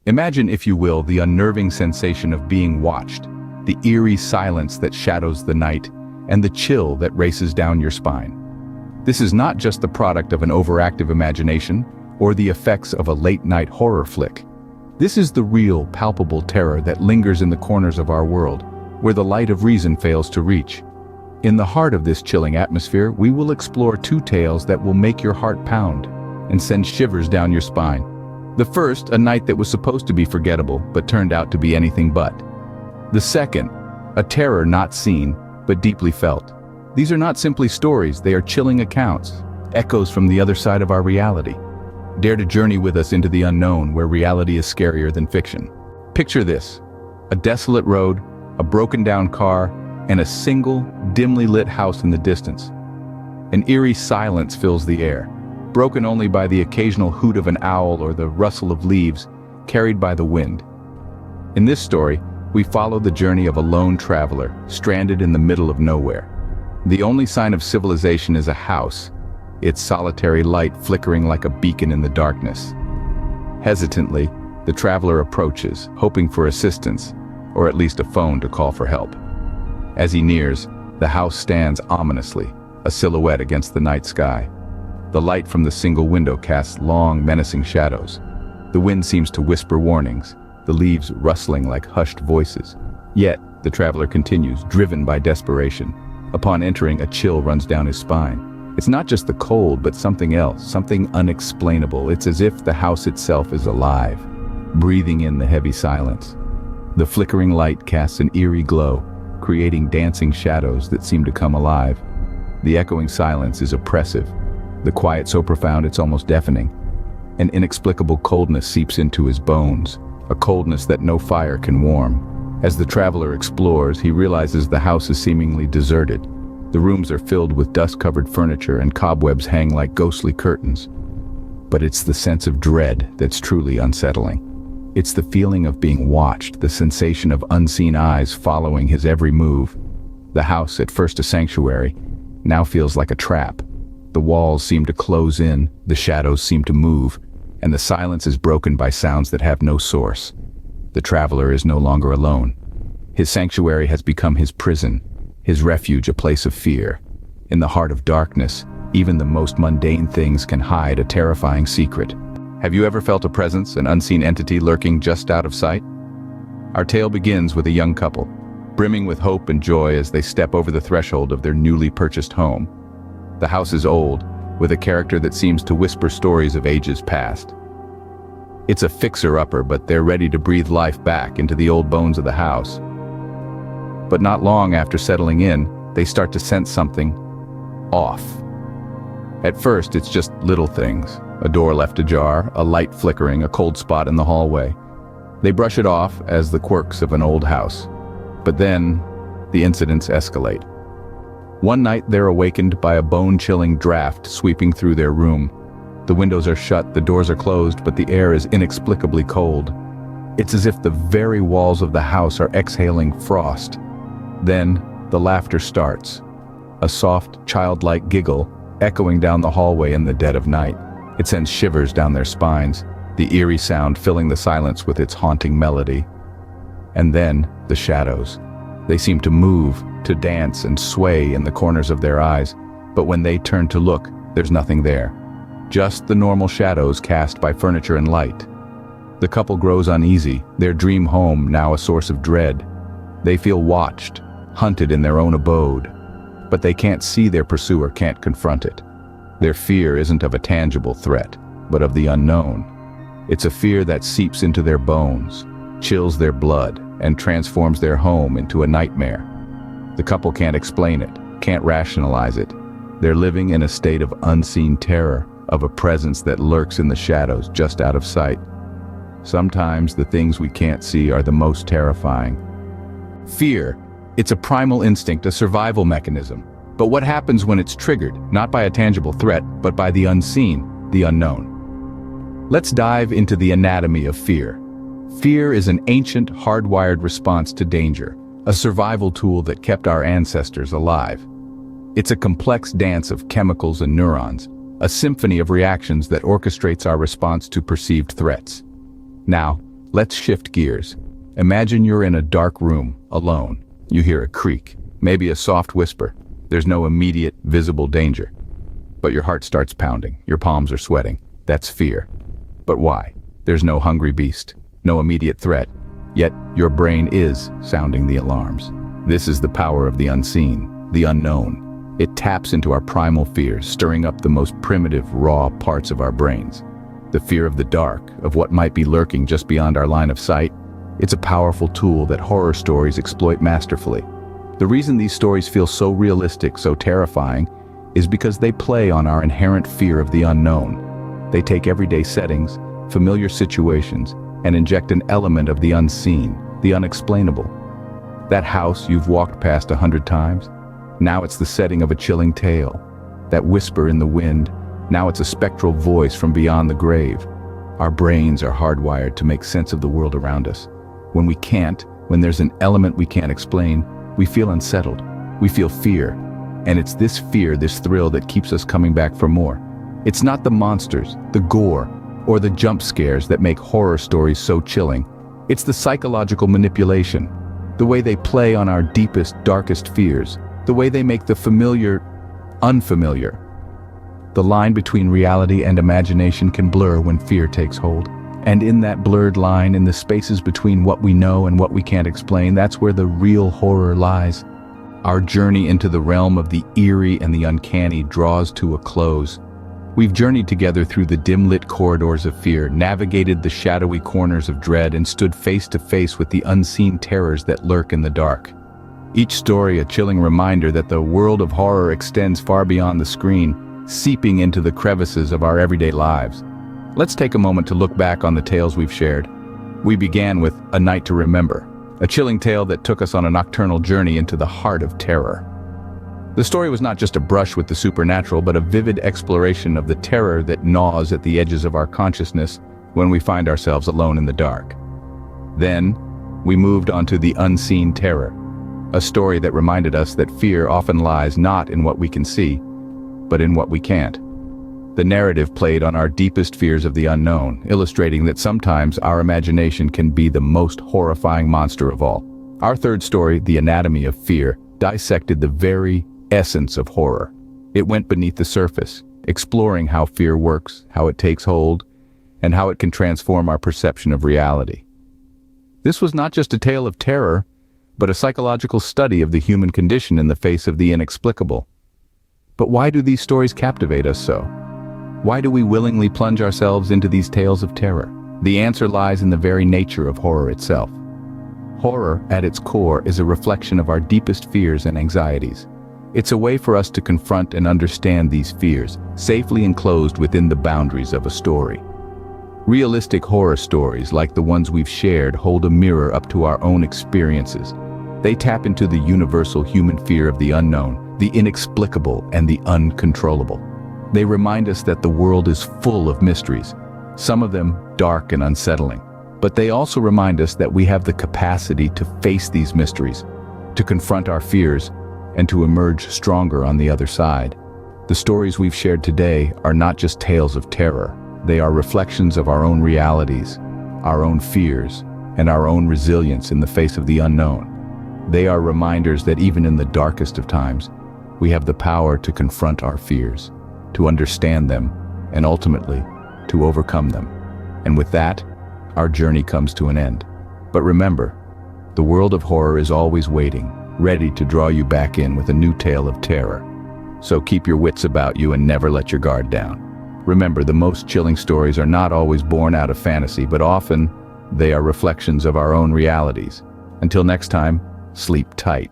Imagine, if you will, the unnerving sensation of being watched, the eerie silence that shadows the night, and the chill that races down your spine. This is not just the product of an overactive imagination or the effects of a late-night horror flick. This is the real, palpable terror that lingers in the corners of our world, where the light of reason fails to reach. In the heart of this chilling atmosphere, we will explore two tales that will make your heart pound and send shivers down your spine. The first, a night that was supposed to be forgettable, but turned out to be anything but. The second, a terror not seen, but deeply felt. These are not simply stories, they are chilling accounts, echoes from the other side of our reality. Dare to journey with us into the unknown, where reality is scarier than fiction. Picture this: a desolate road, a broken-down car, and a single, dimly lit house in the distance. An eerie silence fills the air, broken only by the occasional hoot of an owl or the rustle of leaves carried by the wind. In this story, we follow the journey of a lone traveler, stranded in the middle of nowhere. The only sign of civilization is a house, its solitary light flickering like a beacon in the darkness. Hesitantly, the traveler approaches, hoping for assistance, or at least a phone to call for help. As he nears, the house stands ominously, a silhouette against the night sky. The light from the single window casts long, menacing shadows. The wind seems to whisper warnings, the leaves rustling like hushed voices. Yet, the traveler continues, driven by desperation. Upon entering, a chill runs down his spine. It's not just the cold, but something else, something unexplainable. It's as if the house itself is alive, breathing in the heavy silence. The flickering light casts an eerie glow, creating dancing shadows that seem to come alive. The echoing silence is oppressive, the quiet so profound it's almost deafening. An inexplicable coldness seeps into his bones, a coldness that no fire can warm. As the traveler explores, he realizes the house is seemingly deserted. The rooms are filled with dust-covered furniture and cobwebs hang like ghostly curtains. But it's the sense of dread that's truly unsettling. It's the feeling of being watched, the sensation of unseen eyes following his every move. The house, at first a sanctuary, now feels like a trap. The walls seem to close in, the shadows seem to move, and the silence is broken by sounds that have no source. The traveler is no longer alone. His sanctuary has become his prison, his refuge a place of fear. In the heart of darkness, even the most mundane things can hide a terrifying secret. Have you ever felt a presence, an unseen entity lurking just out of sight? Our tale begins with a young couple, brimming with hope and joy as they step over the threshold of their newly purchased home. The house is old, with a character that seems to whisper stories of ages past. It's a fixer-upper, but they're ready to breathe life back into the old bones of the house. But not long after settling in, they start to sense something off. At first, it's just little things. A door left ajar, a light flickering, a cold spot in the hallway. They brush it off as the quirks of an old house. But then, the incidents escalate. One night, they're awakened by a bone-chilling draft sweeping through their room. The windows are shut, the doors are closed, but the air is inexplicably cold. It's as if the very walls of the house are exhaling frost. Then, the laughter starts. A soft, childlike giggle, echoing down the hallway in the dead of night. It sends shivers down their spines, the eerie sound filling the silence with its haunting melody. And then, the shadows. They seem to move, to dance and sway in the corners of their eyes, but when they turn to look, there's nothing there. Just the normal shadows cast by furniture and light. The couple grows uneasy, their dream home now a source of dread. They feel watched, hunted in their own abode. But they can't see their pursuer, can't confront it. Their fear isn't of a tangible threat, but of the unknown. It's a fear that seeps into their bones, chills their blood, and transforms their home into a nightmare. The couple can't explain it, can't rationalize it. They're living in a state of unseen terror, of a presence that lurks in the shadows just out of sight. Sometimes the things we can't see are the most terrifying. Fear, it's a primal instinct, a survival mechanism. But what happens when it's triggered, not by a tangible threat, but by the unseen, the unknown? Let's dive into the anatomy of fear. Fear is an ancient, hardwired response to danger, a survival tool that kept our ancestors alive. It's a complex dance of chemicals and neurons, a symphony of reactions that orchestrates our response to perceived threats. Now, Let's shift gears. Imagine you're in a dark room, alone. You hear a creak, maybe a soft whisper. There's no immediate, visible danger. But your heart starts pounding, your palms are sweating. That's fear. But why? There's no hungry beast, no immediate threat. Yet, your brain is sounding the alarms. This is the power of the unseen, the unknown. It taps into our primal fears, stirring up the most primitive, raw parts of our brains. The fear of the dark, of what might be lurking just beyond our line of sight. It's a powerful tool that horror stories exploit masterfully. The reason these stories feel so realistic, so terrifying, is because they play on our inherent fear of the unknown. They take everyday settings, familiar situations, and inject an element of the unseen, the unexplainable. That house you've walked past 100 times, now it's the setting of a chilling tale. That whisper in the wind, now it's a spectral voice from beyond the grave. Our brains are hardwired to make sense of the world around us. When we can't, when there's an element we can't explain, we feel unsettled. We feel fear. And it's this fear, this thrill that keeps us coming back for more. It's not the monsters, the gore, or the jump scares that make horror stories so chilling. It's the psychological manipulation, the way they play on our deepest, darkest fears, the way they make the familiar unfamiliar. The line between reality and imagination can blur when fear takes hold. And in that blurred line, in the spaces between what we know and what we can't explain, that's where the real horror lies. Our journey into the realm of the eerie and the uncanny draws to a close. We've journeyed together through the dim-lit corridors of fear, navigated the shadowy corners of dread, and stood face to face with the unseen terrors that lurk in the dark. Each story a chilling reminder that the world of horror extends far beyond the screen, seeping into the crevices of our everyday lives. Let's take a moment to look back on the tales we've shared. We began with A Night to Remember, a chilling tale that took us on a nocturnal journey into the heart of terror. The story was not just a brush with the supernatural, but a vivid exploration of the terror that gnaws at the edges of our consciousness when we find ourselves alone in the dark. Then, we moved on to The Unseen Terror, a story that reminded us that fear often lies not in what we can see, but in what we can't. The narrative played on our deepest fears of the unknown, illustrating that sometimes our imagination can be the most horrifying monster of all. Our third story, The Anatomy of Fear, dissected the very essence of horror. It went beneath the surface, exploring how fear works, how it takes hold, and how it can transform our perception of reality. This was not just a tale of terror, but a psychological study of the human condition in the face of the inexplicable. But why do these stories captivate us so? Why do we willingly plunge ourselves into these tales of terror? The answer lies in the very nature of horror itself. Horror, at its core, is a reflection of our deepest fears and anxieties. It's a way for us to confront and understand these fears, safely enclosed within the boundaries of a story. Realistic horror stories, like the ones we've shared, hold a mirror up to our own experiences. They tap into the universal human fear of the unknown, the inexplicable, and the uncontrollable. They remind us that the world is full of mysteries, some of them dark and unsettling. But they also remind us that we have the capacity to face these mysteries, to confront our fears, and to emerge stronger on the other side. The stories we've shared today are not just tales of terror. They are reflections of our own realities, our own fears, and our own resilience in the face of the unknown. They are reminders that even in the darkest of times, we have the power to confront our fears, to understand them, and ultimately, to overcome them. And with that, our journey comes to an end. But remember, the world of horror is always waiting, ready to draw you back in with a new tale of terror. So keep your wits about you and never let your guard down. Remember, the most chilling stories are not always born out of fantasy, but often they are reflections of our own realities. Until next time, sleep tight.